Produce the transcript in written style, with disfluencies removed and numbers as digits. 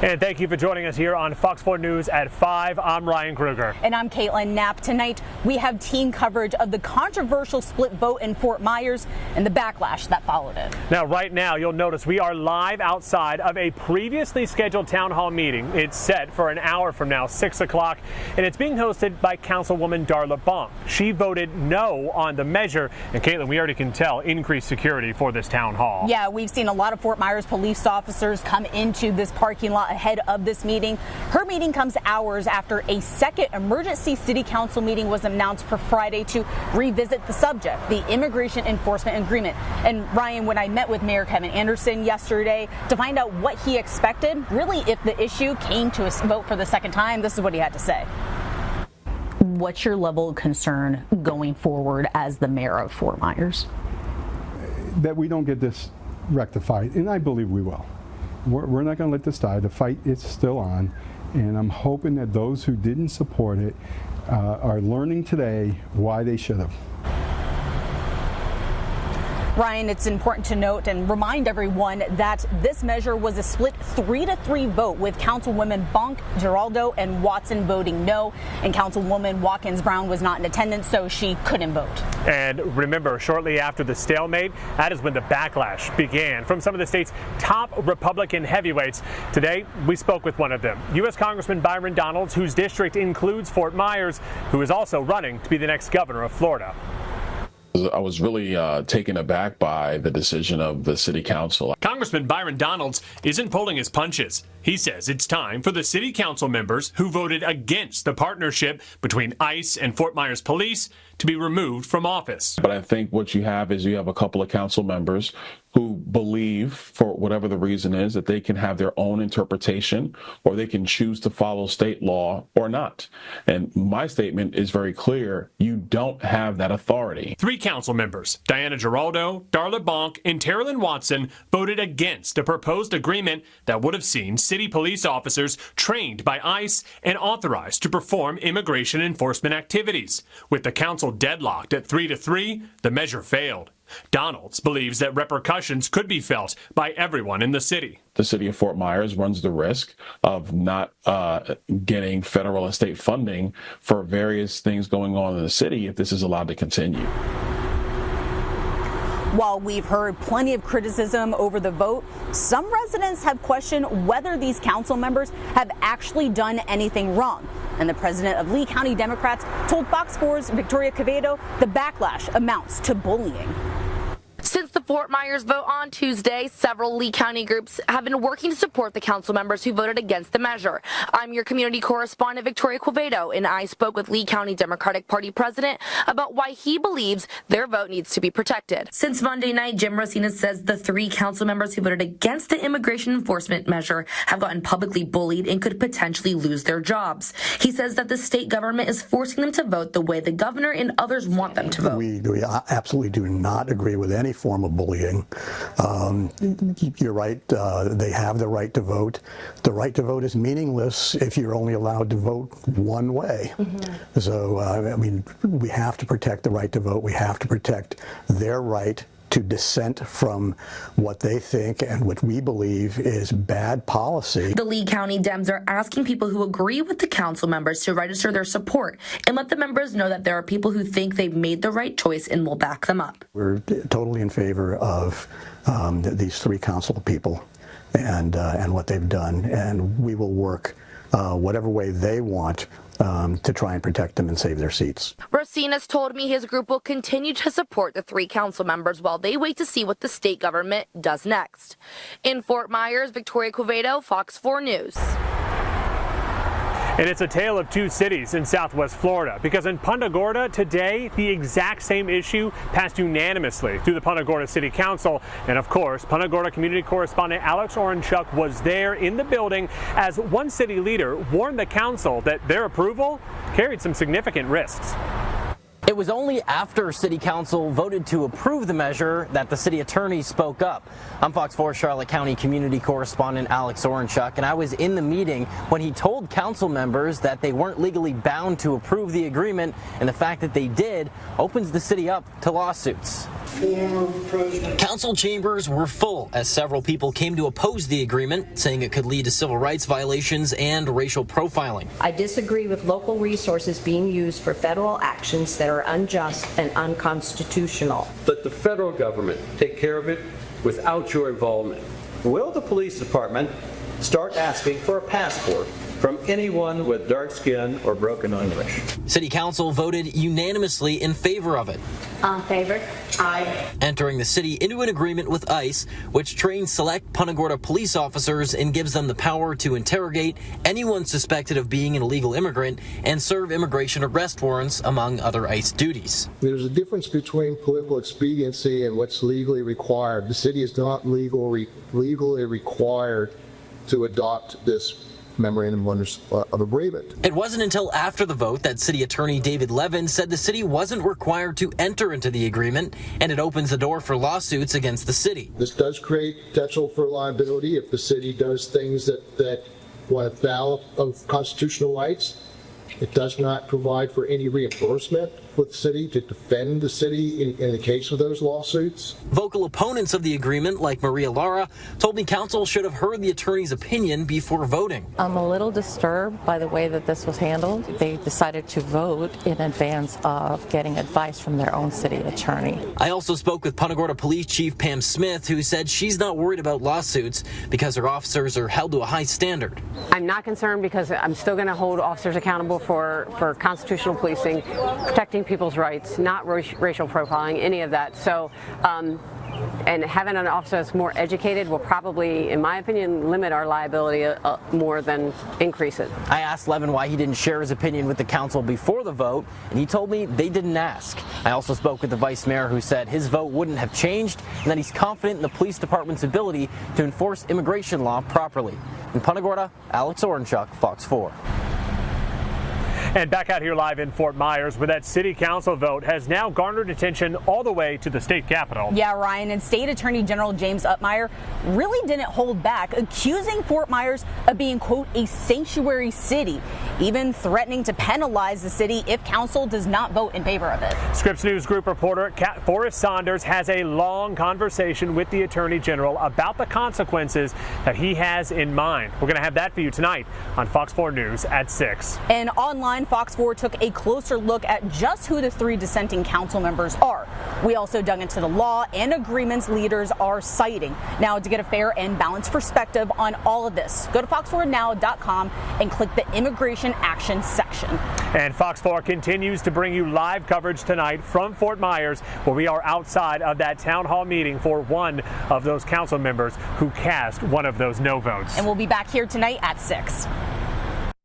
And thank you for joining us here on Fox 4 News at 5. I'm Ryan Kruger. And I'm Kaitlin Knapp. Tonight, we have team coverage of the controversial split vote in Fort Myers and the backlash that followed it. Now, right now, you'll notice we are live outside of a previously scheduled town hall meeting. It's set for an hour from now, 6 o'clock, and it's being hosted by Councilwoman Darla Bonk. She voted no on the measure, and Kaitlin, we already can tell, increased security for this town hall. Yeah, we've seen a lot of Fort Myers police officers come into this parking lot ahead of this meeting. Her meeting comes hours after a second emergency city council meeting was announced for Friday to revisit the subject, the immigration enforcement agreement. And Ryan, when I met with Mayor Kevin Anderson yesterday to find out what he expected, really if the issue came to a vote for the second time, this is what he had to say. What's your level of concern going forward as the mayor of Fort Myers? That we don't get this rectified, and I believe we will. We're not going to let this die. The fight is still on, and I'm hoping that those who didn't support it are learning today why they should have. Ryan, it's important to note and remind everyone that this measure was a split 3-3 vote, with Councilwomen Bonk, Giraldo, and Watson voting no, and Councilwoman Watkins-Brown was not in attendance, so she couldn't vote. And remember, shortly after the stalemate, that is when the backlash began from some of the state's top Republican heavyweights. Today, we spoke with one of them, U.S. Congressman Myron, whose district includes Fort Myers, who is also running to be the next governor of Florida. I was really taken aback by the decision of the city council. Congressman Myron isn't pulling his punches. He says it's time for the city council members who voted against the partnership between ICE and Fort Myers Police to be removed from office. But I think what you have is you have a couple of council members who believe, for whatever the reason is, that they can have their own interpretation, or they can choose to follow state law or not. And my statement is very clear. You don't have that authority. 3 council members, Diana Giraldo, Darla Bonk, and Terrelyn Watson, voted against a proposed agreement that would have seen city police officers trained by ICE and authorized to perform immigration enforcement activities. With the council deadlocked at 3-3, the measure failed. Donalds believes that repercussions could be felt by everyone in the city. The city of Fort Myers runs the risk of not getting federal and state funding for various things going on in the city if this is allowed to continue. While we've heard plenty of criticism over the vote, some residents have questioned whether these council members have actually done anything wrong. And the president of Lee County Democrats told Fox 4's Victoria Quevedo the backlash amounts to bullying. Since the Fort Myers vote on Tuesday, several Lee County groups have been working to support the council members who voted against the measure. I'm your community correspondent, Victoria Quevedo, and I spoke with Lee County Democratic Party president about why he believes their vote needs to be protected. Since Monday night, Jim Rosina says the 3 council members who voted against the immigration enforcement measure have gotten publicly bullied and could potentially lose their jobs. He says that the state government is forcing them to vote the way the governor and others want them to vote. We absolutely do not agree with any form of bullying. You're right, they have the right to vote. The right to vote is meaningless if you're only allowed to vote one way. So, I mean, we have to protect the right to vote. We have to protect their right to dissent from what they think and what we believe is bad policy. The Lee County Dems are asking people who agree with the council members to register their support and let the members know that there are people who think they've made the right choice and will back them up. We're totally in favor of these 3 council people and what they've done, and we will work whatever way they want to try and protect them and save their seats. Rosina's told me his group will continue to support the 3 council members while they wait to see what the state government does next. In Fort Myers, Victoria Quevedo, Fox 4 News. And it's a tale of 2 cities in Southwest Florida, because in Punta Gorda today, the exact same issue passed unanimously through the Punta Gorda City Council. And of course, Punta Gorda community correspondent Alex Orenchuk was there in the building as one city leader warned the council that their approval carried some significant risks. It was only after City Council voted to approve the measure that the city attorney spoke up. I'm Fox 4 Charlotte County community correspondent Alex Orenchuk, and I was in the meeting when he told council members that they weren't legally bound to approve the agreement, and the fact that they did opens the city up to lawsuits. Former President. Council chambers were full as several people came to oppose the agreement, saying it could lead to civil rights violations and racial profiling. I disagree with local resources being used for federal actions that are unjust and unconstitutional. Let the federal government take care of it without your involvement. Will the police department start asking for a passport from anyone with dark skin or broken English? City Council voted unanimously in favor of it. In favor? Aye. Entering the city into an agreement with ICE, which trains select Punta Gorda police officers and gives them the power to interrogate anyone suspected of being an illegal immigrant and serve immigration arrest warrants, among other ICE duties. There's a difference between political expediency and what's legally required. The city is not legally required to adopt this memorandum of agreement. It wasn't until after the vote that City Attorney David Levin said the city wasn't required to enter into the agreement, and it opens the door for lawsuits against the city. This does create potential for liability if the city does things that want to foul of constitutional rights. It does not provide for any reimbursement with the city to defend the city in the case of those lawsuits. Vocal opponents of the agreement, like Maria Lara, told me council should have heard the attorney's opinion before voting. I'm a little disturbed by the way that this was handled. They decided to vote in advance of getting advice from their own city attorney. I also spoke with Punta Gorda Police Chief Pam Smith, who said she's not worried about lawsuits because her officers are held to a high standard. I'm not concerned because I'm still going to hold officers accountable for constitutional policing, protecting people's rights, not racial profiling, any of that. So, and having an officer that's more educated will probably, in my opinion, limit our liability more than increase it. I asked Levin why he didn't share his opinion with the council before the vote, and he told me they didn't ask. I also spoke with the vice mayor, who said his vote wouldn't have changed and that he's confident in the police department's ability to enforce immigration law properly. In Punta Gorda, Alex Orenchuk, Fox 4. And back out here live in Fort Myers, where that city council vote has now garnered attention all the way to the state capitol. Yeah, Ryan, and State Attorney General James Upmeyer really didn't hold back, accusing Fort Myers of being, quote, a sanctuary city, even threatening to penalize the city if council does not vote in favor of it. Scripps News Group reporter Forrest Saunders has a long conversation with the Attorney General about the consequences that he has in mind. We're going to have that for you tonight on Fox 4 News at 6. And online, Fox 4 took a closer look at just who the 3 dissenting council members are. We also dug into the law and agreements leaders are citing. Now, to get a fair and balanced perspective on all of this, go to fox4now.com and click the Immigration Action section. And Fox 4 continues to bring you live coverage tonight from Fort Myers, where we are outside of that town hall meeting for one of those council members who cast one of those no votes. And we'll be back here tonight at 6.